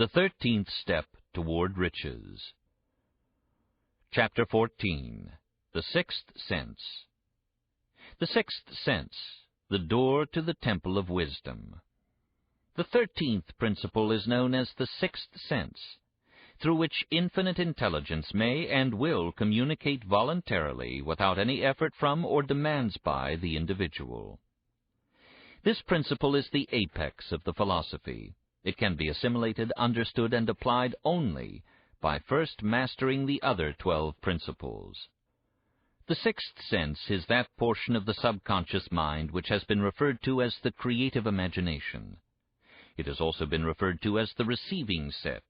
The 13th Step Toward Riches. Chapter 14. The Sixth Sense. The sixth sense, the door to the temple of wisdom. The 13th principle is known as the sixth sense, through which infinite intelligence may and will communicate voluntarily without any effort from or demands by the individual. This principle is the apex of the philosophy. It can be assimilated, understood, and applied only by first mastering the other 12 principles. The sixth sense is that portion of the subconscious mind which has been referred to as the creative imagination. It has also been referred to as the receiving set,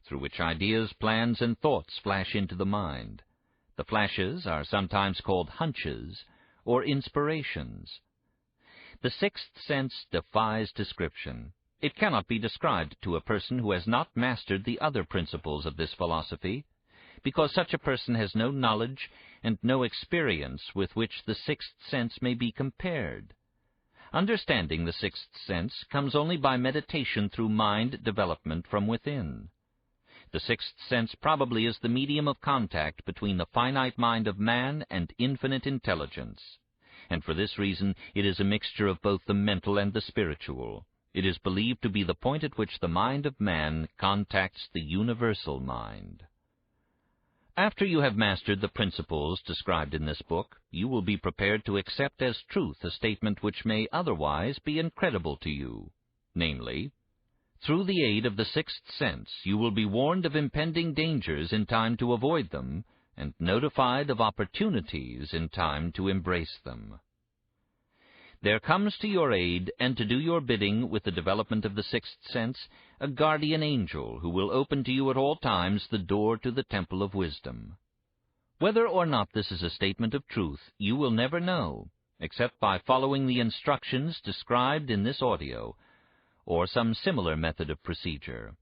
through which ideas, plans, and thoughts flash into the mind. The flashes are sometimes called hunches or inspirations. The sixth sense defies description. It cannot be described to a person who has not mastered the other principles of this philosophy, because such a person has no knowledge and no experience with which the sixth sense may be compared. Understanding the sixth sense comes only by meditation through mind development from within. The sixth sense probably is the medium of contact between the finite mind of man and infinite intelligence, and for this reason it is a mixture of both the mental and the spiritual. It is believed to be the point at which the mind of man contacts the universal mind. After you have mastered the principles described in this book, you will be prepared to accept as truth a statement which may otherwise be incredible to you, namely, through the aid of the sixth sense you will be warned of impending dangers in time to avoid them, and notified of opportunities in time to embrace them. There comes to your aid and to do your bidding with the development of the sixth sense a guardian angel who will open to you at all times the door to the temple of wisdom. Whether or not this is a statement of truth, you will never know, except by following the instructions described in this audio, or some similar method of procedure.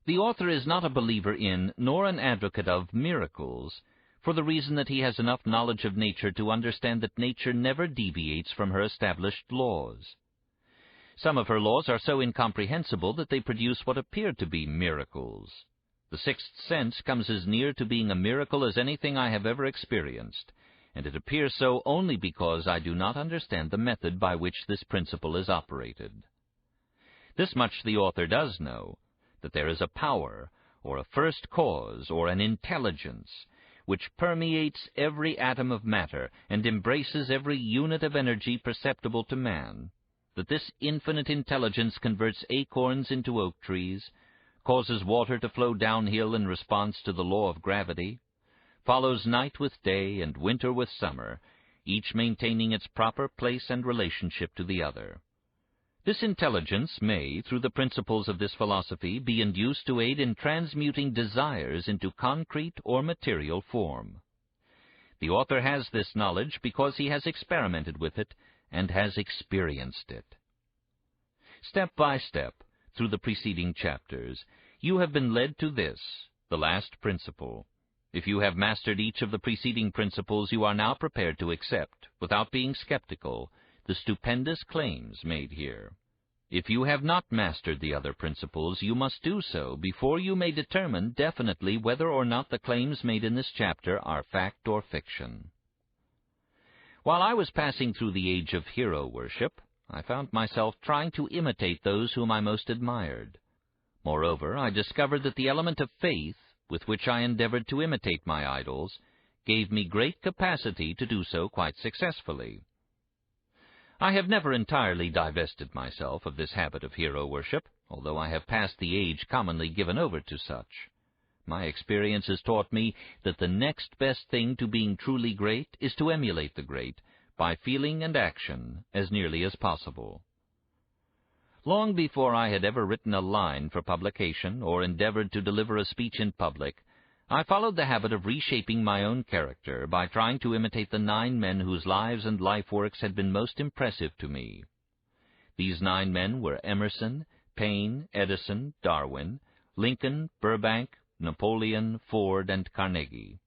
The author is not a believer in, nor an advocate of, miracles, for the reason that he has enough knowledge of nature to understand that nature never deviates from her established laws. Some of her laws are so incomprehensible that they produce what appear to be miracles. The sixth sense comes as near to being a miracle as anything I have ever experienced, and it appears so only because I do not understand the method by which this principle is operated. This much the author does know, that there is a power, or a first cause, or an intelligence, which permeates every atom of matter and embraces every unit of energy perceptible to man, that this infinite intelligence converts acorns into oak trees, causes water to flow downhill in response to the law of gravity, follows night with day and winter with summer, each maintaining its proper place and relationship to the other. This intelligence may, through the principles of this philosophy, be induced to aid in transmuting desires into concrete or material form. The author has this knowledge because he has experimented with it and has experienced it. Step by step, through the preceding chapters, you have been led to this, the last principle. If you have mastered each of the preceding principles, you are now prepared to accept, without being skeptical, the stupendous claims made here. If you have not mastered the other principles, you must do so before you may determine definitely whether or not the claims made in this chapter are fact or fiction. While I was passing through the age of hero worship, I found myself trying to imitate those whom I most admired. Moreover, I discovered that the element of faith, with which I endeavored to imitate my idols, gave me great capacity to do so quite successfully. I have never entirely divested myself of this habit of hero worship, although I have passed the age commonly given over to such. My experience has taught me that the next best thing to being truly great is to emulate the great, by feeling and action, as nearly as possible. Long before I had ever written a line for publication or endeavored to deliver a speech in public, I followed the habit of reshaping my own character by trying to imitate the 9 men whose lives and life works had been most impressive to me. These 9 men were Emerson, Paine, Edison, Darwin, Lincoln, Burbank, Napoleon, Ford, and Carnegie.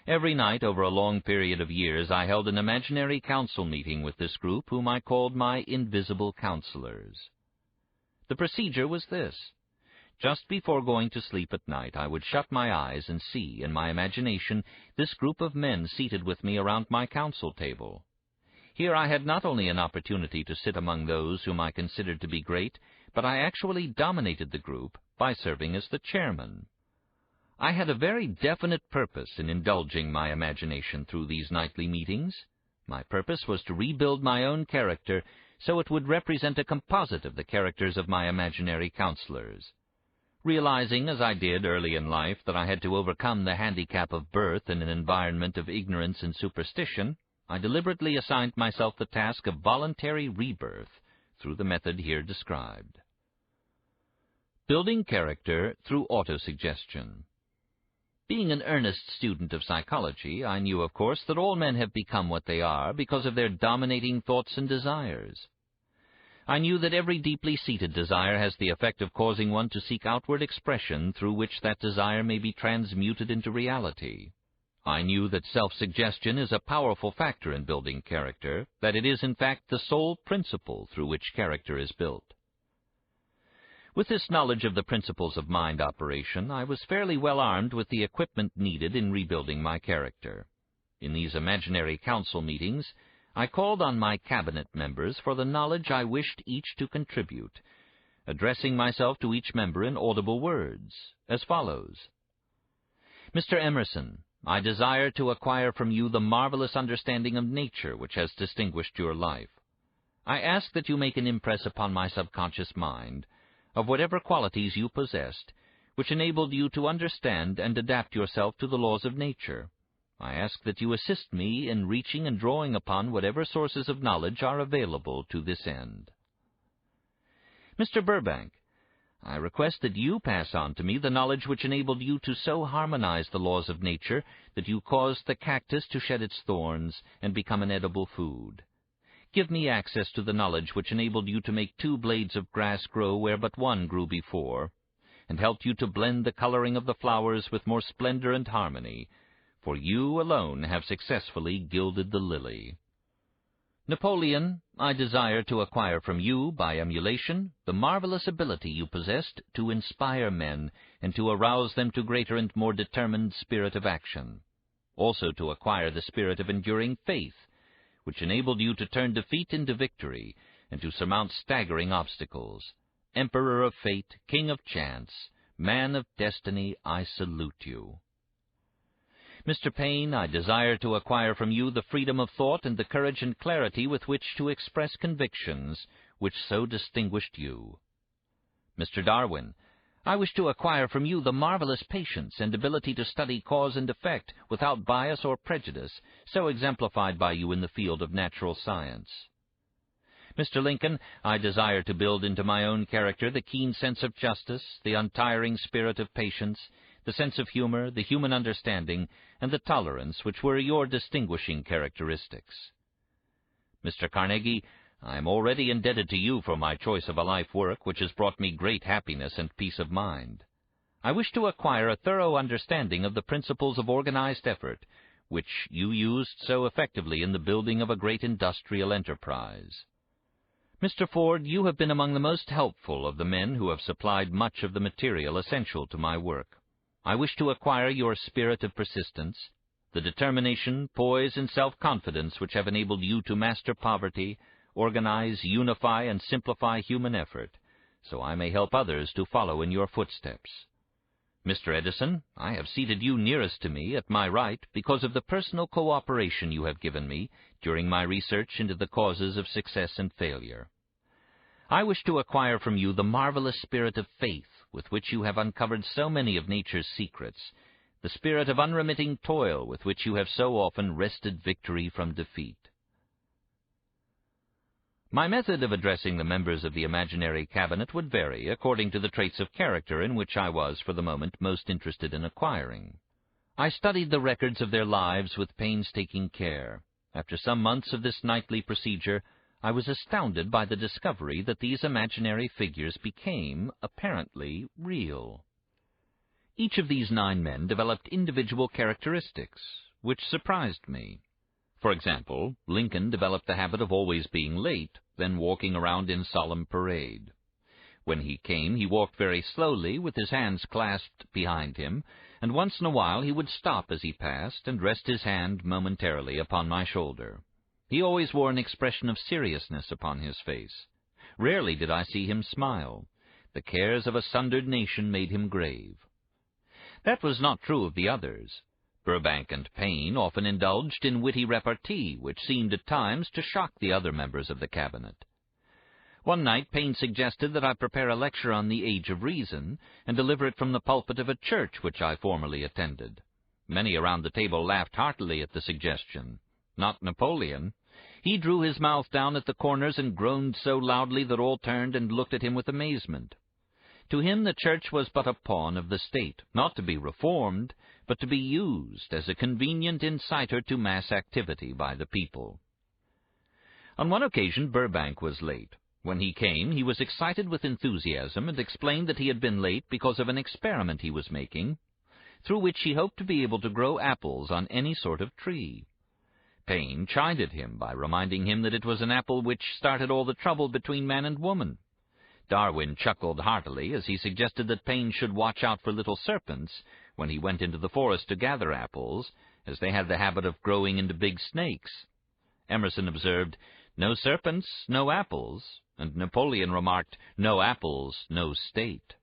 Every night over a long period of years I held an imaginary council meeting with this group, whom I called my invisible counselors. The procedure was this. Just before going to sleep at night, I would shut my eyes and see, in my imagination, this group of men seated with me around my council table. Here I had not only an opportunity to sit among those whom I considered to be great, but I actually dominated the group by serving as the chairman. I had a very definite purpose in indulging my imagination through these nightly meetings. My purpose was to rebuild my own character so it would represent a composite of the characters of my imaginary counselors. Realizing, as I did early in life, that I had to overcome the handicap of birth in an environment of ignorance and superstition, I deliberately assigned myself the task of voluntary rebirth through the method here described. Building character through autosuggestion. Being an earnest student of psychology, I knew, of course, that all men have become what they are because of their dominating thoughts and desires. I knew that every deeply seated desire has the effect of causing one to seek outward expression through which that desire may be transmuted into reality. I knew that self-suggestion is a powerful factor in building character, that it is in fact the sole principle through which character is built. With this knowledge of the principles of mind operation, I was fairly well armed with the equipment needed in rebuilding my character. In these imaginary council meetings, I called on my cabinet members for the knowledge I wished each to contribute, addressing myself to each member in audible words, as follows. Mr. Emerson, I desire to acquire from you the marvelous understanding of nature which has distinguished your life. I ask that you make an impress upon my subconscious mind of whatever qualities you possessed, which enabled you to understand and adapt yourself to the laws of nature. I ask that you assist me in reaching and drawing upon whatever sources of knowledge are available to this end. Mr. Burbank, I request that you pass on to me the knowledge which enabled you to so harmonize the laws of nature that you caused the cactus to shed its thorns and become an edible food. Give me access to the knowledge which enabled you to make 2 blades of grass grow where but 1 grew before, and helped you to blend the coloring of the flowers with more splendor and harmony, for you alone have successfully gilded the lily. Napoleon, I desire to acquire from you, by emulation, the marvelous ability you possessed to inspire men and to arouse them to greater and more determined spirit of action. Also to acquire the spirit of enduring faith, which enabled you to turn defeat into victory and to surmount staggering obstacles. Emperor of fate, king of chance, man of destiny, I salute you. Mr. Payne, I desire to acquire from you the freedom of thought and the courage and clarity with which to express convictions which so distinguished you. Mr. Darwin, I wish to acquire from you the marvelous patience and ability to study cause and effect without bias or prejudice, so exemplified by you in the field of natural science. Mr. Lincoln, I desire to build into my own character the keen sense of justice, the untiring spirit of patience, the sense of humor, the human understanding, and the tolerance which were your distinguishing characteristics. Mr. Carnegie, I am already indebted to you for my choice of a life work which has brought me great happiness and peace of mind. I wish to acquire a thorough understanding of the principles of organized effort, which you used so effectively in the building of a great industrial enterprise. Mr. Ford, you have been among the most helpful of the men who have supplied much of the material essential to my work. I wish to acquire your spirit of persistence, the determination, poise, and self-confidence which have enabled you to master poverty, organize, unify, and simplify human effort, so I may help others to follow in your footsteps. Mr. Edison, I have seated you nearest to me at my right because of the personal cooperation you have given me during my research into the causes of success and failure. I wish to acquire from you the marvelous spirit of faith with which you have uncovered so many of nature's secrets, the spirit of unremitting toil with which you have so often wrested victory from defeat. My method of addressing the members of the imaginary cabinet would vary according to the traits of character in which I was, for the moment, most interested in acquiring. I studied the records of their lives with painstaking care. After some months of this nightly procedure, I was astounded by the discovery that these imaginary figures became, apparently, real. Each of these 9 men developed individual characteristics, which surprised me. For example, Lincoln developed the habit of always being late, then walking around in solemn parade. When he came, he walked very slowly, with his hands clasped behind him, and once in a while he would stop as he passed and rest his hand momentarily upon my shoulder. He always wore an expression of seriousness upon his face. Rarely did I see him smile. The cares of a sundered nation made him grave. That was not true of the others. Burbank and Payne often indulged in witty repartee, which seemed at times to shock the other members of the cabinet. One night Payne suggested that I prepare a lecture on the Age of Reason, and deliver it from the pulpit of a church which I formerly attended. Many around the table laughed heartily at the suggestion. Not Napoleon. He drew his mouth down at the corners and groaned so loudly that all turned and looked at him with amazement. To him the church was but a pawn of the state, not to be reformed, but to be used as a convenient inciter to mass activity by the people. On one occasion Burbank was late. When he came, he was excited with enthusiasm and explained that he had been late because of an experiment he was making, through which he hoped to be able to grow apples on any sort of tree. Payne chided him by reminding him that it was an apple which started all the trouble between man and woman. Darwin chuckled heartily as he suggested that Payne should watch out for little serpents when he went into the forest to gather apples, as they had the habit of growing into big snakes. Emerson observed, "No serpents, no apples," and Napoleon remarked, "No apples, no state."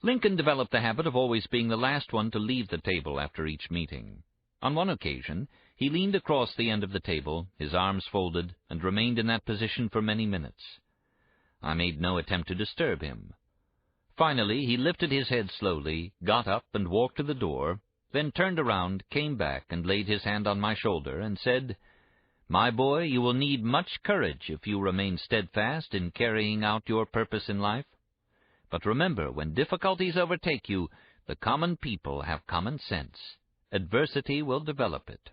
Lincoln developed the habit of always being the last one to leave the table after each meeting. On one occasion, he leaned across the end of the table, his arms folded, and remained in that position for many minutes. I made no attempt to disturb him. Finally, he lifted his head slowly, got up and walked to the door, then turned around, came back, and laid his hand on my shoulder, and said, "My boy, you will need much courage if you remain steadfast in carrying out your purpose in life. But remember, when difficulties overtake you, the common people have common sense. Adversity will develop it."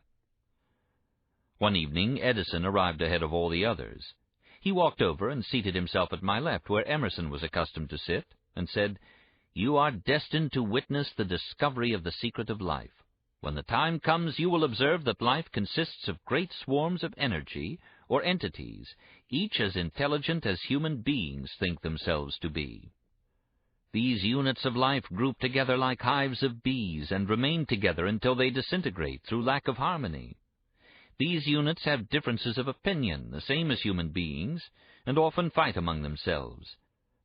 One evening, Edison arrived ahead of all the others. He walked over and seated himself at my left, where Emerson was accustomed to sit, and said, "You are destined to witness the discovery of the secret of life. When the time comes, you will observe that life consists of great swarms of energy, or entities, each as intelligent as human beings think themselves to be. These units of life group together like hives of bees and remain together until they disintegrate through lack of harmony. These units have differences of opinion, the same as human beings, and often fight among themselves.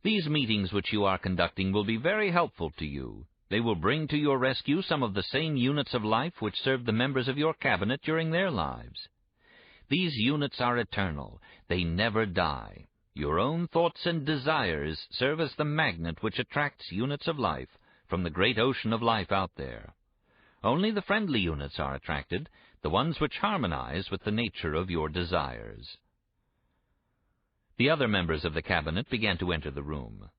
These meetings which you are conducting will be very helpful to you. They will bring to your rescue some of the same units of life which served the members of your cabinet during their lives. These units are eternal. They never die. Your own thoughts and desires serve as the magnet which attracts units of life from the great ocean of life out there. Only the friendly units are attracted, the ones which harmonize with the nature of your desires." The other members of the cabinet began to enter the room.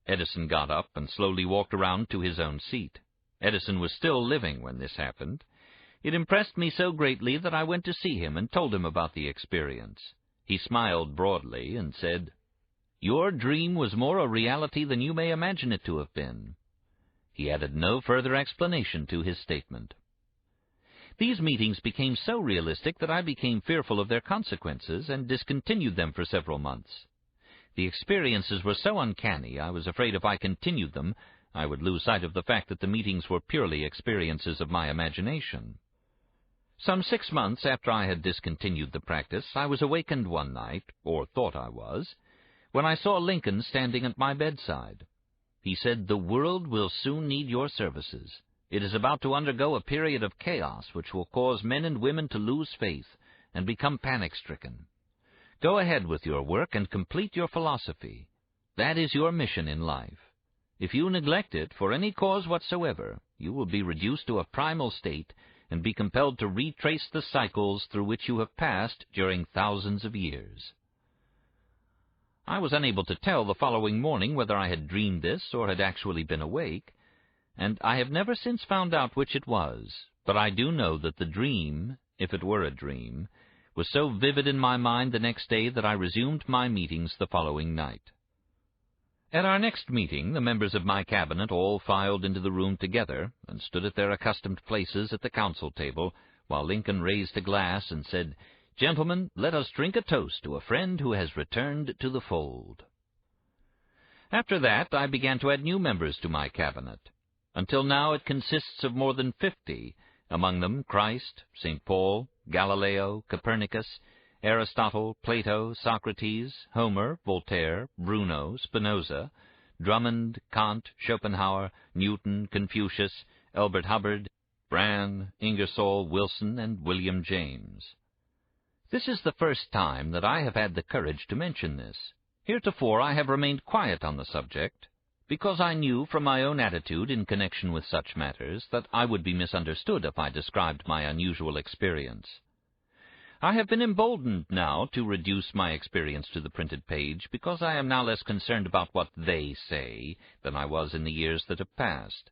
Edison got up and slowly walked around to his own seat. Edison was still living when this happened. It impressed me so greatly that I went to see him and told him about the experience. He smiled broadly and said, "Your dream was more a reality than you may imagine it to have been." He added no further explanation to his statement. These meetings became so realistic that I became fearful of their consequences and discontinued them for several months. The experiences were so uncanny, I was afraid if I continued them, I would lose sight of the fact that the meetings were purely experiences of my imagination. Some 6 months after I had discontinued the practice, I was awakened one night, or thought I was, when I saw Lincoln standing at my bedside. He said, "The world will soon need your services. It is about to undergo a period of chaos which will cause men and women to lose faith and become panic-stricken. Go ahead with your work and complete your philosophy. That is your mission in life. If you neglect it for any cause whatsoever, you will be reduced to a primal state and be compelled to retrace the cycles through which you have passed during thousands of years." I was unable to tell the following morning whether I had dreamed this or had actually been awake, and I have never since found out which it was, but I do know that the dream, if it were a dream, was so vivid in my mind the next day that I resumed my meetings the following night. At our next meeting, the members of my cabinet all filed into the room together and stood at their accustomed places at the council table, while Lincoln raised a glass and said, "Gentlemen, let us drink a toast to a friend who has returned to the fold." After that, I began to add new members to my cabinet. Until now it consists of more than 50, among them Christ, St. Paul, Galileo, Copernicus, Aristotle, Plato, Socrates, Homer, Voltaire, Bruno, Spinoza, Drummond, Kant, Schopenhauer, Newton, Confucius, Elbert Hubbard, Brand, Ingersoll, Wilson, and William James. This is the first time that I have had the courage to mention this. Heretofore I have remained quiet on the subject, because I knew from my own attitude in connection with such matters that I would be misunderstood if I described my unusual experience. I have been emboldened now to reduce my experience to the printed page, because I am now less concerned about what they say than I was in the years that have passed.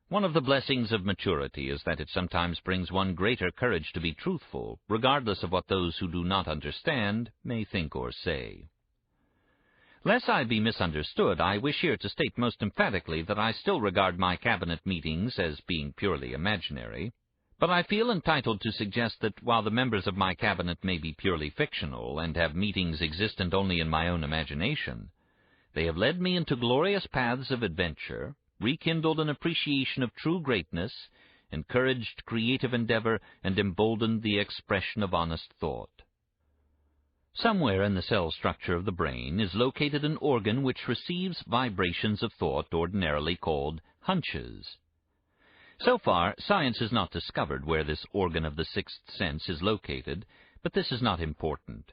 One of the blessings of maturity is that it sometimes brings one greater courage to be truthful, regardless of what those who do not understand may think or say. Lest I be misunderstood, I wish here to state most emphatically that I still regard my cabinet meetings as being purely imaginary, but I feel entitled to suggest that while the members of my cabinet may be purely fictional and have meetings existent only in my own imagination, they have led me into glorious paths of adventure, rekindled an appreciation of true greatness, encouraged creative endeavor, and emboldened the expression of honest thought. Somewhere in the cell structure of the brain is located an organ which receives vibrations of thought ordinarily called hunches. So far, science has not discovered where this organ of the sixth sense is located, but this is not important.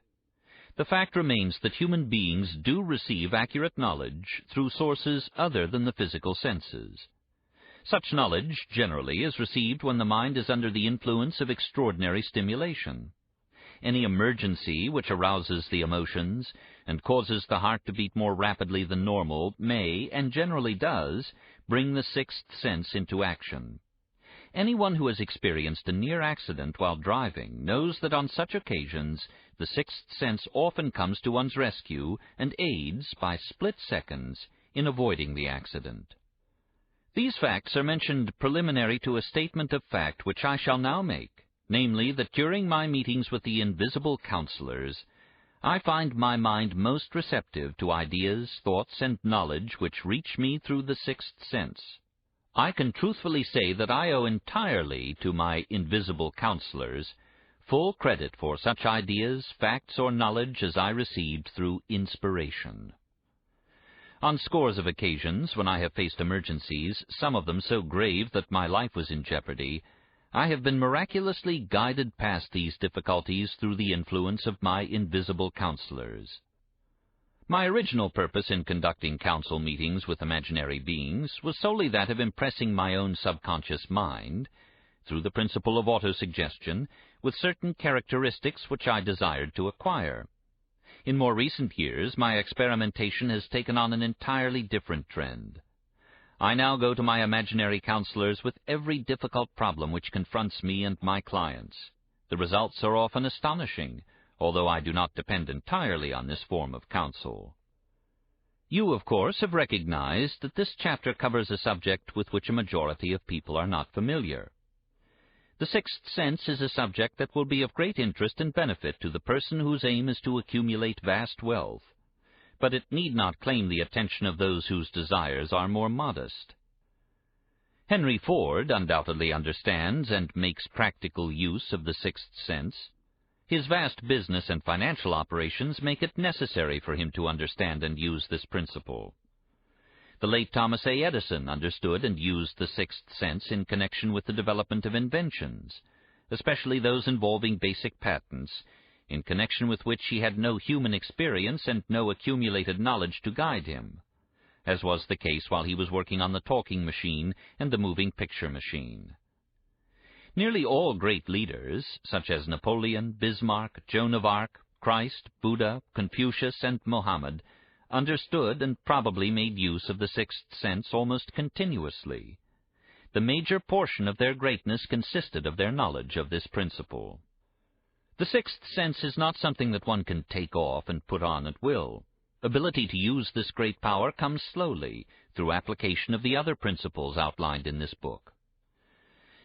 The fact remains that human beings do receive accurate knowledge through sources other than the physical senses. Such knowledge, generally, is received when the mind is under the influence of extraordinary stimulation. Any emergency which arouses the emotions and causes the heart to beat more rapidly than normal may, and generally does, bring the sixth sense into action. Anyone who has experienced a near accident while driving knows that on such occasions the sixth sense often comes to one's rescue and aids, by split seconds, in avoiding the accident. These facts are mentioned preliminary to a statement of fact which I shall now make, namely that during my meetings with the invisible counselors, I find my mind most receptive to ideas, thoughts, and knowledge which reach me through the sixth sense. I can truthfully say that I owe entirely to my invisible counselors full credit for such ideas, facts, or knowledge as I received through inspiration. On scores of occasions, when I have faced emergencies, some of them so grave that my life was in jeopardy, I have been miraculously guided past these difficulties through the influence of my invisible counselors. My original purpose in conducting council meetings with imaginary beings was solely that of impressing my own subconscious mind, through the principle of autosuggestion, with certain characteristics which I desired to acquire. In more recent years, my experimentation has taken on an entirely different trend. I now go to my imaginary counselors with every difficult problem which confronts me and my clients. The results are often astonishing, although I do not depend entirely on this form of counsel. You, of course, have recognized that this chapter covers a subject with which a majority of people are not familiar. The sixth sense is a subject that will be of great interest and benefit to the person whose aim is to accumulate vast wealth, but it need not claim the attention of those whose desires are more modest. Henry Ford undoubtedly understands and makes practical use of the sixth sense. His vast business and financial operations make it necessary for him to understand and use this principle. The late Thomas A. Edison understood and used the sixth sense in connection with the development of inventions, especially those involving basic patents, in connection with which he had no human experience and no accumulated knowledge to guide him, as was the case while he was working on the talking machine and the moving picture machine. Nearly all great leaders, such as Napoleon, Bismarck, Joan of Arc, Christ, Buddha, Confucius, and Mohammed, understood and probably made use of the sixth sense almost continuously. The major portion of their greatness consisted of their knowledge of this principle. The sixth sense is not something that one can take off and put on at will. Ability to use this great power comes slowly, through application of the other principles outlined in this book.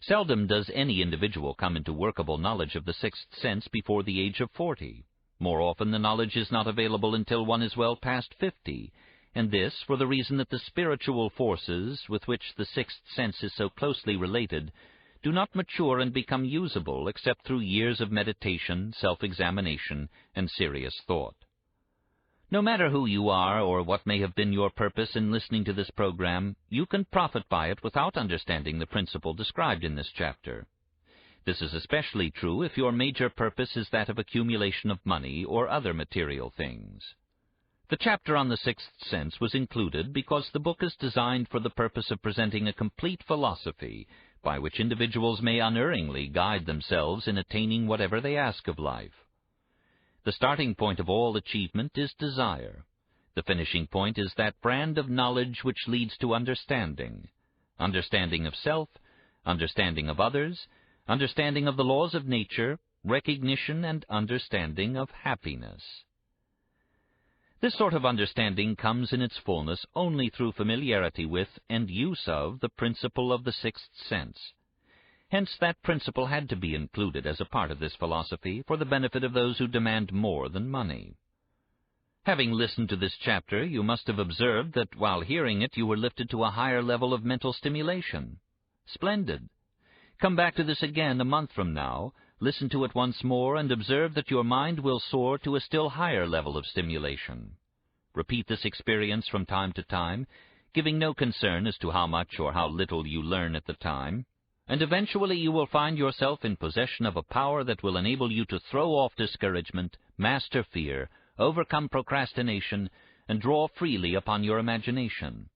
Seldom does any individual come into workable knowledge of the sixth sense before the age of 40. More often the knowledge is not available until one is well past 50, and this for the reason that the spiritual forces with which the sixth sense is so closely related do not mature and become usable except through years of meditation, self-examination, and serious thought. No matter who you are or what may have been your purpose in listening to this program, you can profit by it without understanding the principle described in this chapter. This is especially true if your major purpose is that of accumulation of money or other material things. The chapter on the sixth sense was included because the book is designed for the purpose of presenting a complete philosophy by which individuals may unerringly guide themselves in attaining whatever they ask of life. The starting point of all achievement is desire. The finishing point is that brand of knowledge which leads to understanding. Understanding of self, understanding of others, understanding of the laws of nature, recognition and understanding of happiness. This sort of understanding comes in its fullness only through familiarity with and use of the principle of the sixth sense. Hence that principle had to be included as a part of this philosophy for the benefit of those who demand more than money. Having listened to this chapter, you must have observed that while hearing it you were lifted to a higher level of mental stimulation. Splendid! Come back to this again a month from now, listen to it once more, and observe that your mind will soar to a still higher level of stimulation. Repeat this experience from time to time, giving no concern as to how much or how little you learn at the time, and eventually you will find yourself in possession of a power that will enable you to throw off discouragement, master fear, overcome procrastination, and draw freely upon your imagination.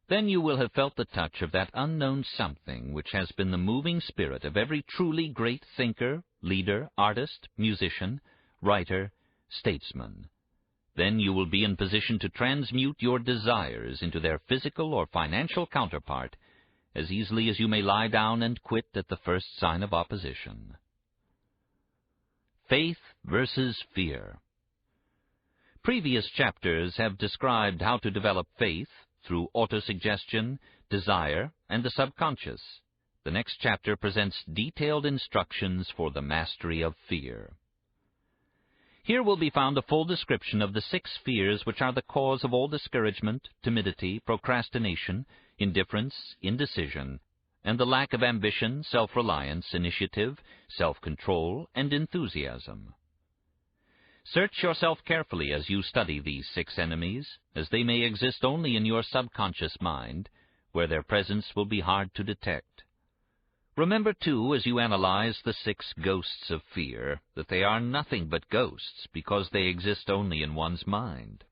Then you will have felt the touch of that unknown something which has been the moving spirit of every truly great thinker, leader, artist, musician, writer, statesman. Then you will be in position to transmute your desires into their physical or financial counterpart as easily as you may lie down and quit at the first sign of opposition. Faith versus fear. Previous chapters have described how to develop faith through autosuggestion, desire, and the subconscious. The next chapter presents detailed instructions for the mastery of fear. Here will be found a full description of the 6 fears which are the cause of all discouragement, timidity, procrastination, indifference, indecision, and the lack of ambition, self-reliance, initiative, self-control, and enthusiasm. Search yourself carefully as you study these 6 enemies, as they may exist only in your subconscious mind, where their presence will be hard to detect. Remember, too, as you analyze the 6 ghosts of fear, that they are nothing but ghosts because they exist only in one's mind.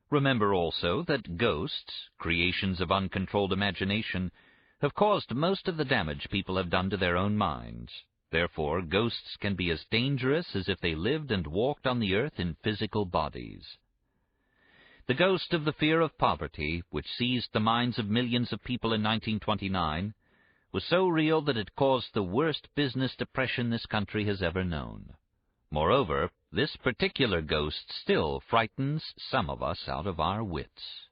Remember also that ghosts, creations of uncontrolled imagination, have caused most of the damage people have done to their own minds. Therefore, ghosts can be as dangerous as if they lived and walked on the earth in physical bodies. The ghost of the fear of poverty, which seized the minds of millions of people in 1929, was so real that it caused the worst business depression this country has ever known. Moreover, this particular ghost still frightens some of us out of our wits.